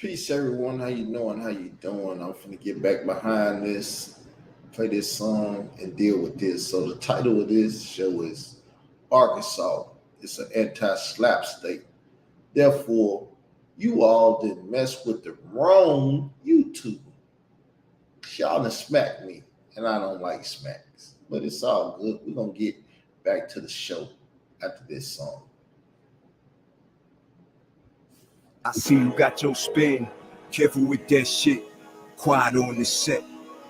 Peace, everyone. How you doing? How you doing? I'm finna get back behind this, play this song, and deal with this. So the title of this show is Arkansas. It's an anti-SLAPP state. Therefore, you all didn't mess with the wrong YouTuber. Y'all done smacked me, and I don't like smacks. But it's all good. We're gonna get back to the show after this song. I see you got your spin. Careful with that shit. Quiet on the set.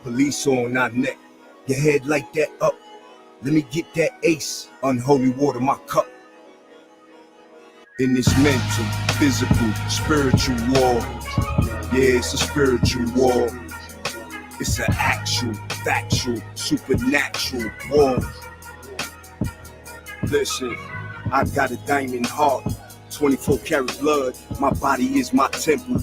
Police on our neck. Your head like that up. Let me get that ace. Unholy water, my cup. In this mental, physical, spiritual war. Yeah, it's a spiritual war. It's an actual, factual, supernatural war. Listen, I got a diamond heart. 24 karat blood, my body is my temple.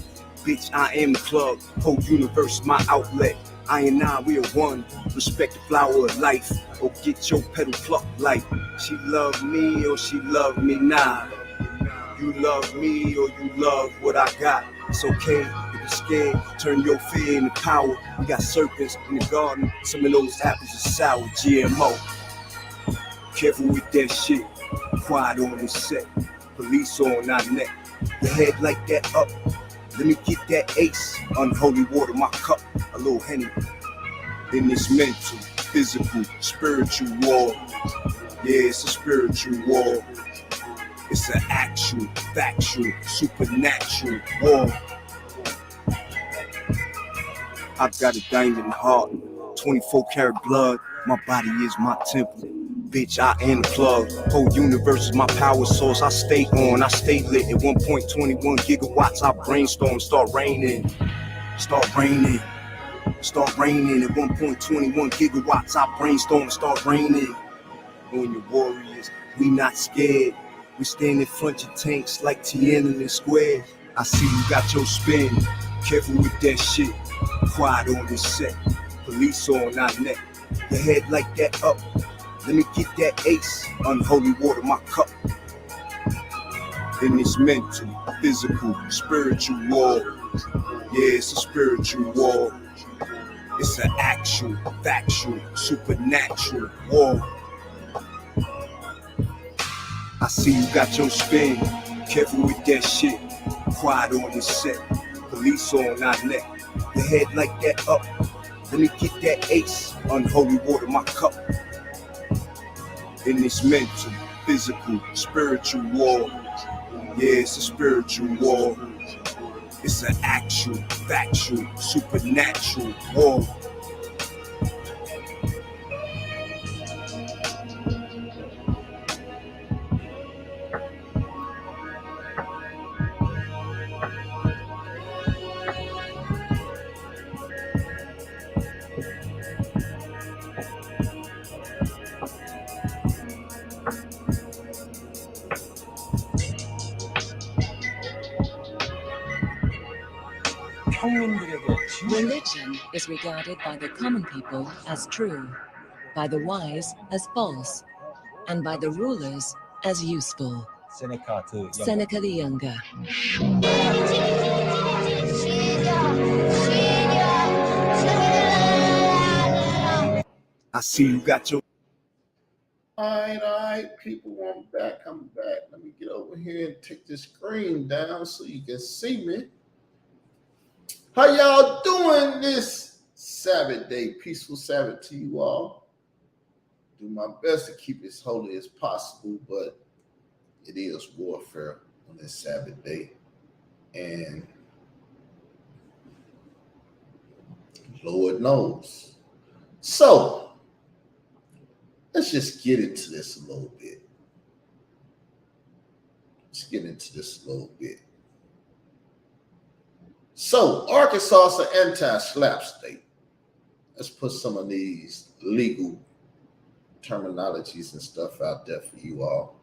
Bitch, I am the club, whole universe my outlet. I and I, we are one, respect the flower of life. Or get your petal plucked like she love me or she love me now. You love me or you love what I got. It's okay if you're scared, turn your fear into power. We got serpents in the garden, some of those apples are sour, GMO. Careful with that shit, quiet on the set. Police on our neck, your head like that up. Let me get that ace, unholy water, my cup, a little Henny. In this mental, physical, spiritual war. Yeah, it's a spiritual war. It's an actual, factual, supernatural war. I've got a diamond heart, 24 karat blood, my body is my temple. Bitch, I am the plug. Whole universe is my power source. I stay on, I stay lit. At 1.21 gigawatts, I brainstorm, start raining. Start raining. Start raining. At 1.21 gigawatts, I brainstorm, start raining. On your warriors, we not scared. We stand in front of your tanks like Tiananmen Square. I see you got your spin. Careful with that shit. Quiet on this set. Police on our neck. Your head like that up. Let me get that ace, unholy water, my cup. In this mental, physical, spiritual war. Yeah, it's a spiritual war. It's an actual, factual, supernatural war. I see you got your spin. Careful with that shit. Quiet on the set. Police on our neck. Your head like that up. Let me get that ace, unholy water, my cup. In this mental, physical, spiritual war. Yeah, it's a spiritual war. It's an actual, factual, supernatural war. Religion is regarded by the common people as true, by the wise as false, and by the rulers as useful. Seneca the Younger. I see you got your... All right, people, I'm back. Let me get over here and take this screen down so you can see me. How y'all doing this Sabbath day? Peaceful Sabbath to you all. Do my best to keep it as holy as possible, but it is warfare on this Sabbath day. And Lord knows. So, let's just get into this a little bit. So, Arkansas is an anti-SLAPP state. Let's put some of these legal terminologies and stuff out there for you all.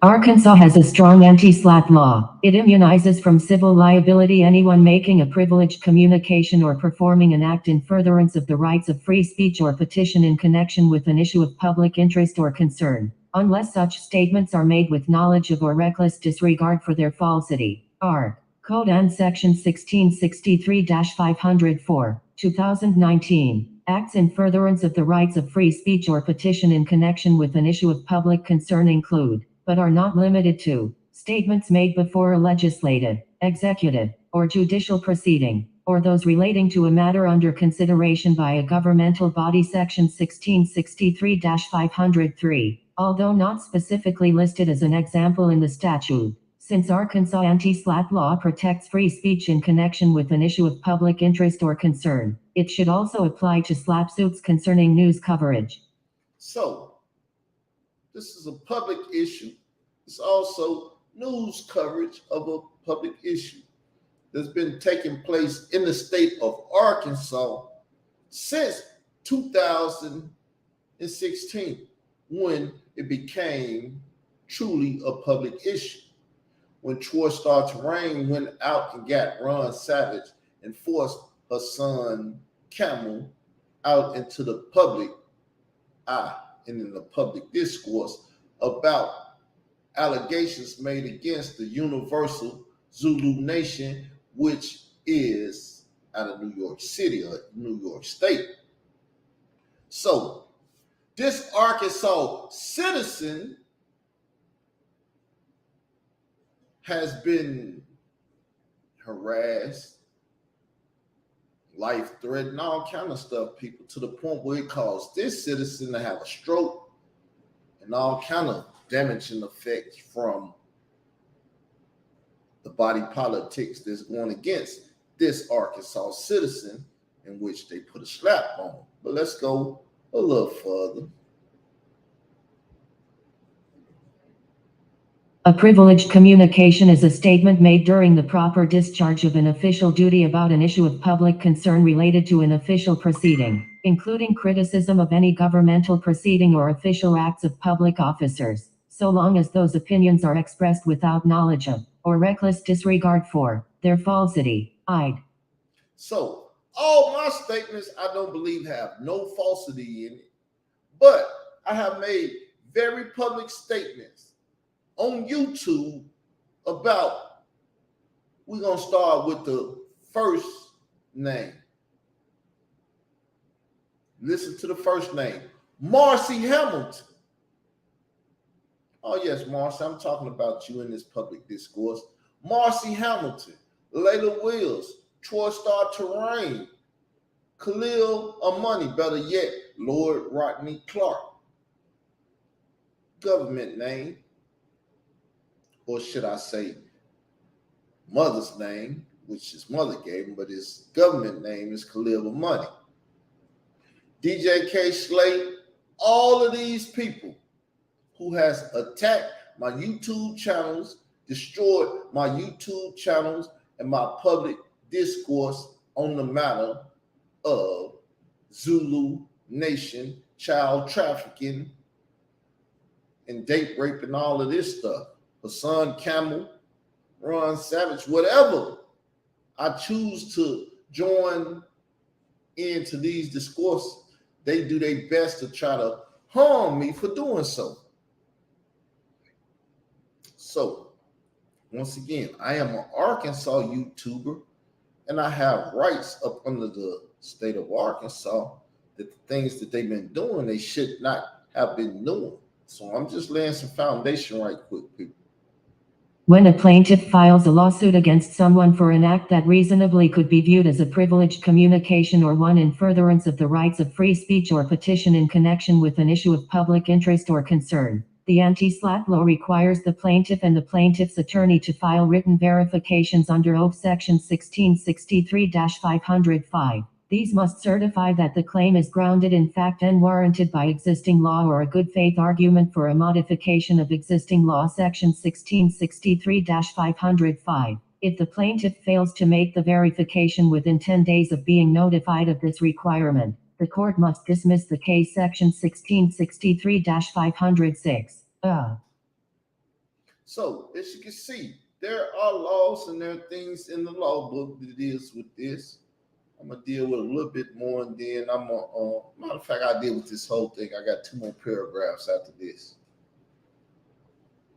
Arkansas has a strong anti-SLAPP law. It immunizes from civil liability anyone making a privileged communication or performing an act in furtherance of the rights of free speech or petition in connection with an issue of public interest or concern, unless such statements are made with knowledge of or reckless disregard for their falsity. Art. Code and Section 1663-504, 2019. Acts in furtherance of the rights of free speech or petition in connection with an issue of public concern include, but are not limited to, statements made before a legislative, executive, or judicial proceeding, or those relating to a matter under consideration by a governmental body. Section 1663-503, although not specifically listed as an example in the statute. Since Arkansas anti-SLAPP law protects free speech in connection with an issue of public interest or concern, it should also apply to SLAPP suits concerning news coverage. So, this is a public issue. It's also news coverage of a public issue that's been taking place in the state of Arkansas since 2016, when it became truly a public issue. When Troy Star Terrain went out and got Ron Savage and forced her son Camel out into the public eye and in the public discourse about allegations made against the Universal Zulu Nation, which is out of New York City or New York State. So this Arkansas citizen has been harassed, life-threatening, all kind of stuff, people, to the point where it caused this citizen to have a stroke and all kind of damaging effects from the body politics that's going against this Arkansas citizen, in which they put a slap on. But let's go a little further. A privileged communication is a statement made during the proper discharge of an official duty about an issue of public concern related to an official proceeding, including criticism of any governmental proceeding or official acts of public officers, so long as those opinions are expressed without knowledge of, or reckless disregard for, their falsity. So, all my statements, I don't believe, have no falsity in it, but I have made very public statements on YouTube about, we're going to start with the first name. Listen to the first name, Marcy Hamilton. Oh yes, Marcy, I'm talking about you in this public discourse. Marcy Hamilton, Layla Wills, Troy Star Terrain, Khalil Amani, better yet, Lord Rodney Clark. Government name, or should I say mother's name, which his mother gave him, but his government name is Khalil Amani. DJ K. Slate, all of these people who has attacked my YouTube channels, destroyed my YouTube channels and my public discourse on the matter of Zulu Nation, child trafficking, and date rape and all of this stuff. Hassan Camel, Ron Savage, whatever I choose to join into these discourses, they do their best to try to harm me for doing so. So, once again, I am an Arkansas YouTuber, and I have rights up under the state of Arkansas that the things that they've been doing, they should not have been doing. So I'm just laying some foundation right quick, people. When a plaintiff files a lawsuit against someone for an act that reasonably could be viewed as a privileged communication or one in furtherance of the rights of free speech or petition in connection with an issue of public interest or concern, the anti-SLAPP law requires the plaintiff and the plaintiff's attorney to file written verifications under oath section 1663-505. These must certify that the claim is grounded in fact and warranted by existing law or a good faith argument for a modification of existing law section 1663-505. If the plaintiff fails to make the verification within 10 days of being notified of this requirement, the court must dismiss the case section 1663-506. So, as you can see, there are laws and there are things in the law book that deals with this. I'm going to deal with a little bit more, and then I'm going to, matter of fact, I'll deal with this whole thing. I got 2 more paragraphs after this.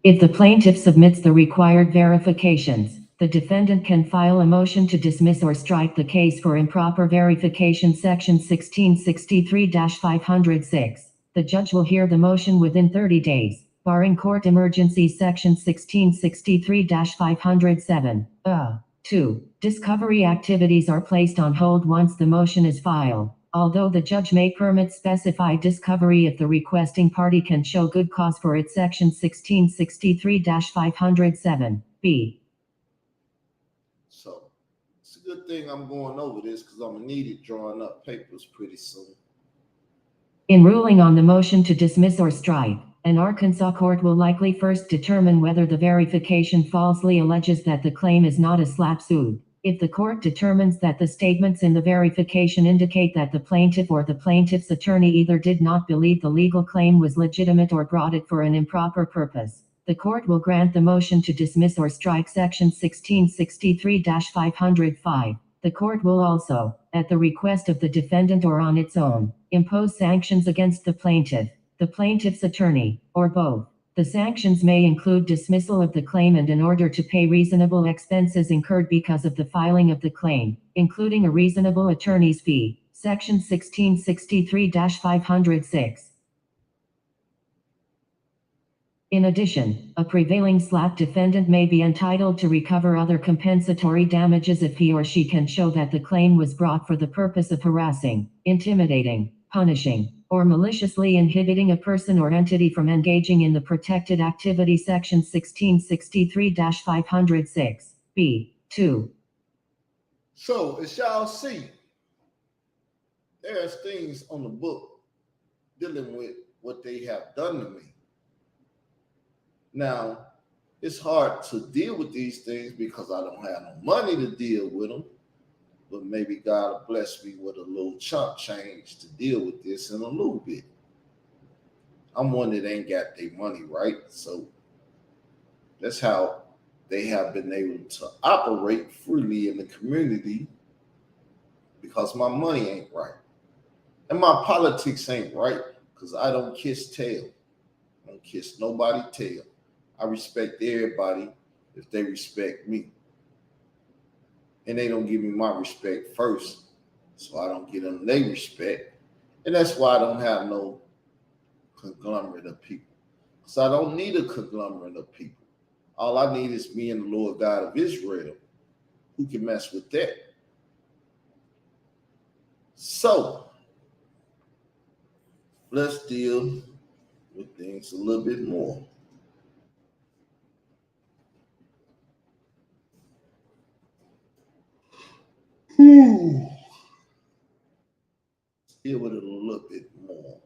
If the plaintiff submits the required verifications, The defendant can file a motion to dismiss or strike the case for improper verification, Section 1663-506. The judge will hear the motion within 30 days, barring court emergency, Section 1663-507. 2. Discovery activities are placed on hold once the motion is filed, although the judge may permit specified discovery if the requesting party can show good cause for it, Section 1663-507. B. So it's a good thing I'm going over this because I'm going to need it drawing up papers pretty soon. In ruling on the motion to dismiss or strike, an Arkansas court will likely first determine whether the verification falsely alleges that the claim is not a SLAPP suit. If the court determines that the statements in the verification indicate that the plaintiff or the plaintiff's attorney either did not believe the legal claim was legitimate or brought it for an improper purpose, the court will grant the motion to dismiss or strike, Section 1663-505. The court will also, at the request of the defendant or on its own, impose sanctions against the plaintiff's attorney, or both. The sanctions may include dismissal of the claimant in order to pay reasonable expenses incurred because of the filing of the claim, including a reasonable attorney's fee. Section 1663-506. In addition, a prevailing SLAPP defendant may be entitled to recover other compensatory damages if he or she can show that the claim was brought for the purpose of harassing, intimidating, punishing, or maliciously inhibiting a person or entity from engaging in the protected activity, Section 1663-506. B. 2. So as y'all see, there's things on the book dealing with what they have done to me. Now, it's hard to deal with these things because I don't have no money to deal with them, but maybe God will bless me with a little chunk change to deal with this in a little bit. I'm one that ain't got their money right, so that's how they have been able to operate freely in the community, because my money ain't right. And my politics ain't right because I don't kiss tail. I don't kiss nobody tail. I respect everybody if they respect me. And they don't give me my respect first, so I don't give them their respect. And that's why I don't have no conglomerate of people. So I don't need a conglomerate of people. All I need is me and the Lord God of Israel. Who can mess with that? So let's deal with things a little bit more. Deal with it a little bit more.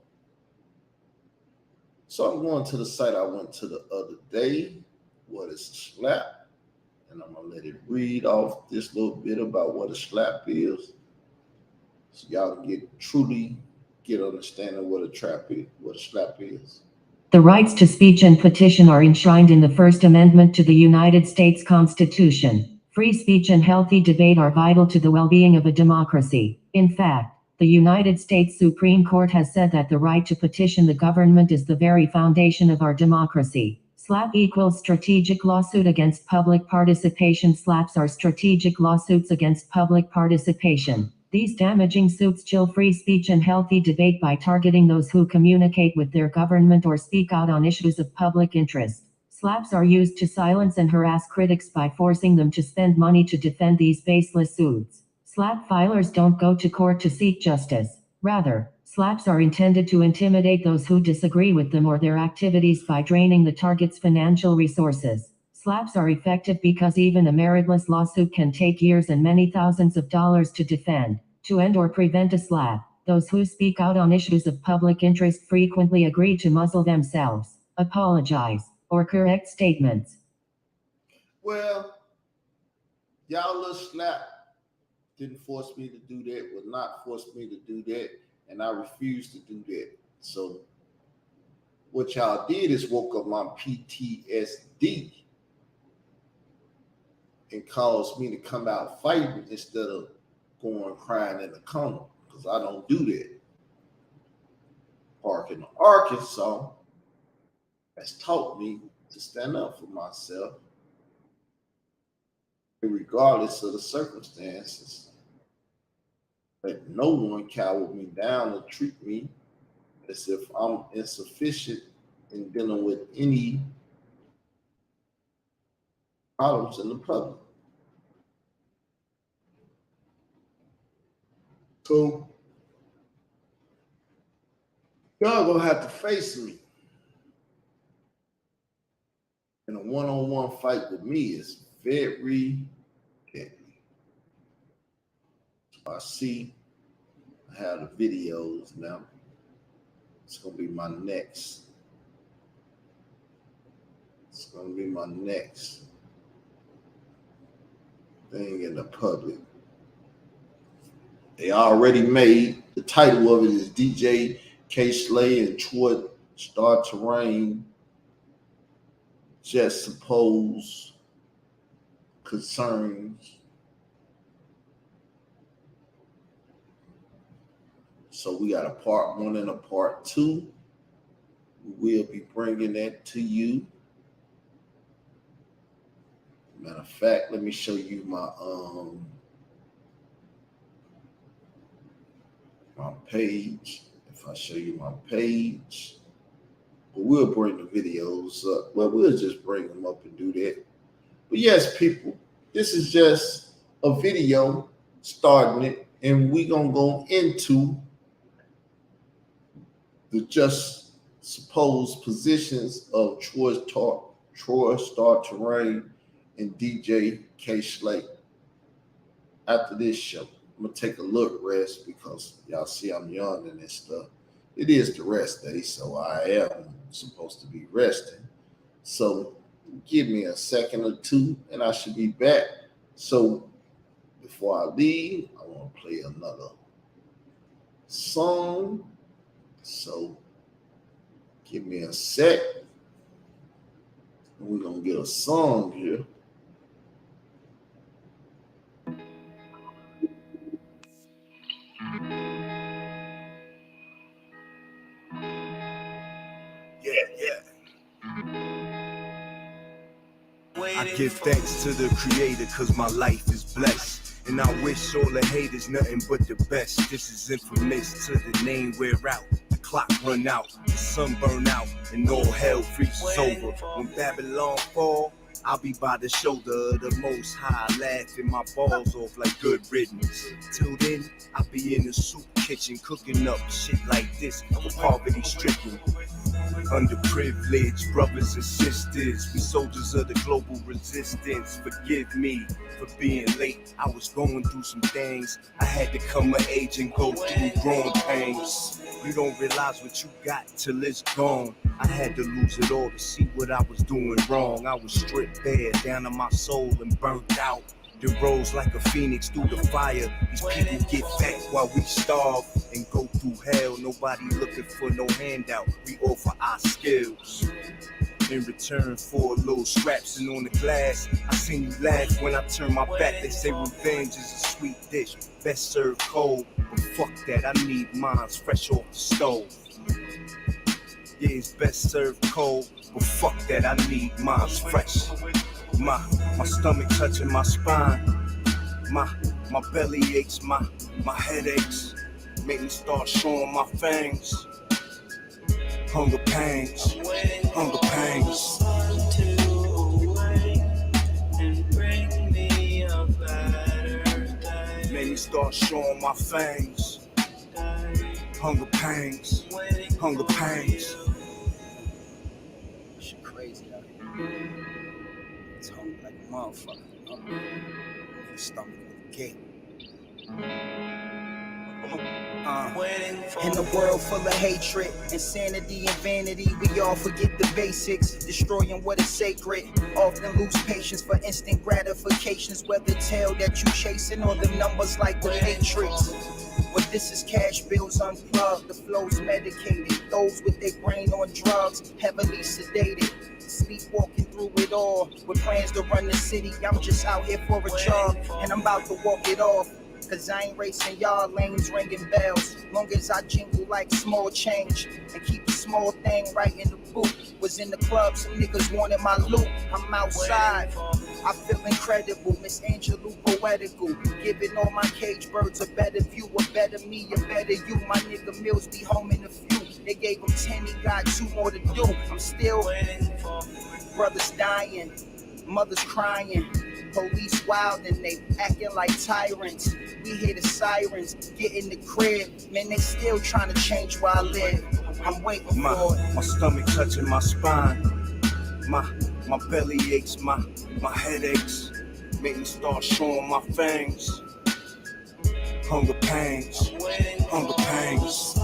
So I'm going to the site I went to the other day. What is a SLAPP? And I'm going to let it read off this little bit about what a SLAPP is, so y'all can truly get understanding what a SLAPP is. The rights to speech and petition are enshrined in the First Amendment to the United States Constitution. Free speech and healthy debate are vital to the well-being of a democracy. In fact, the United States Supreme Court has said that the right to petition the government is the very foundation of our democracy. SLAPP equals strategic lawsuit against public participation. SLAPPs are strategic lawsuits against public participation. These damaging suits chill free speech and healthy debate by targeting those who communicate with their government or speak out on issues of public interest. SLAPPs are used to silence and harass critics by forcing them to spend money to defend these baseless suits. SLAPP filers don't go to court to seek justice. Rather, SLAPPs are intended to intimidate those who disagree with them or their activities by draining the target's financial resources. SLAPPs are effective because even a meritless lawsuit can take years and many thousands of dollars to defend. To end or prevent a SLAPP, those who speak out on issues of public interest frequently agree to muzzle themselves, apologize, or correct statements. Well, y'all little SLAPP didn't force me to do that, would not force me to do that, and I refuse to do that. So what y'all did is woke up my PTSD and caused me to come out fighting instead of going crying in the corner, because I don't do that. Park in Arkansas has taught me to stand up for myself regardless of the circumstances. Let no one cower me down or treat me as if I'm insufficient in dealing with any problems in the public. So y'all gonna have to face me. And a one-on-one fight with me is very deadly. I see I have the videos now. It's gonna be my next. It's gonna be my next thing in the public. They already made the title of it is DJ K Slay and Troy Star Terrain just suppose concerns. So we got a part 1 and a part 2. We will be bringing that to you. Matter of fact, let me show you my page. If I show you my page, but we'll bring the videos up. Well, we'll just bring them up and do that. But yes, people, this is just a video starting it, and we're gonna go into the just supposed positions of Troy Star Terrain and DJ K Slay. After this show, I'm gonna take a look rest because y'all see I'm yawning and stuff. It is the rest day, so I am supposed to be resting. So give me a second or two and I should be back. So before I leave, I want to play another song. So give me a sec. We're going to get a song here. I give thanks to the creator cause my life is blessed. And I wish all the haters nothing but the best. This is infamous to the name wear out. The clock run out, the sun burn out, and all hell freezes over. When Babylon fall, I'll be by the shoulder of the Most High, laughing my balls off like good riddance. Till then, I'll be in the soup kitchen cooking up shit like this for poverty-stricken. Underprivileged brothers and sisters, we soldiers of the global resistance. Forgive me for being late. I was going through some things. I had to come of age and go through growing pains. You don't realize what you got till it's gone. I had to lose it all to see what I was doing wrong. I was stripped bare down to my soul and burnt out. Then rose like a phoenix through the fire. These people get fat while we starve and go through hell. Nobody looking for no handout. We offer our skills in return for a little scraps and on the glass. I seen you laugh when I turn my back. They say revenge is a sweet dish, best served cold. But fuck that, I need mine's fresh off the stove. Yeah, it's best served cold, but fuck that, I need mine's fresh. My stomach touching my spine. My belly aches, my head aches. Make me start showing my fangs. Hunger pangs, hunger pangs. Make me start showing my fangs. Hunger pangs, hunger pangs. Shit crazy out here. It's hungry like a motherfucker. His stomach with a gate. In a world full of hatred, insanity and vanity, we all forget the basics, destroying what is sacred. Often lose patience for instant gratifications, whether tail that you chasing or the numbers like the Matrix. What this is cash bills unplugged, the flow's medicated. Those with their brain on drugs, heavily sedated. Sleepwalking through it all, with plans to run the city. I'm just out here for a jog, and I'm about to walk it off. Cause I ain't racing y'all lanes, ringing bells. Long as I jingle like small change and keep the small thing right in the boot. Was in the club, some niggas wanted my loot. I'm outside, I feel incredible. Miss Angelou poetical, giving all my cage birds a better view, a better me, a better you. My nigga Mills be home in a few. They gave him 10, he got 2 more to do. I'm still brothers dying, mothers crying, police wild and they acting like tyrants. We hear the sirens, get in the crib, man, they still trying to change where I live. I'm waiting for it. My stomach touching my spine. My belly aches, my head aches. Make me start showing my fangs. Hunger pangs, hunger pangs.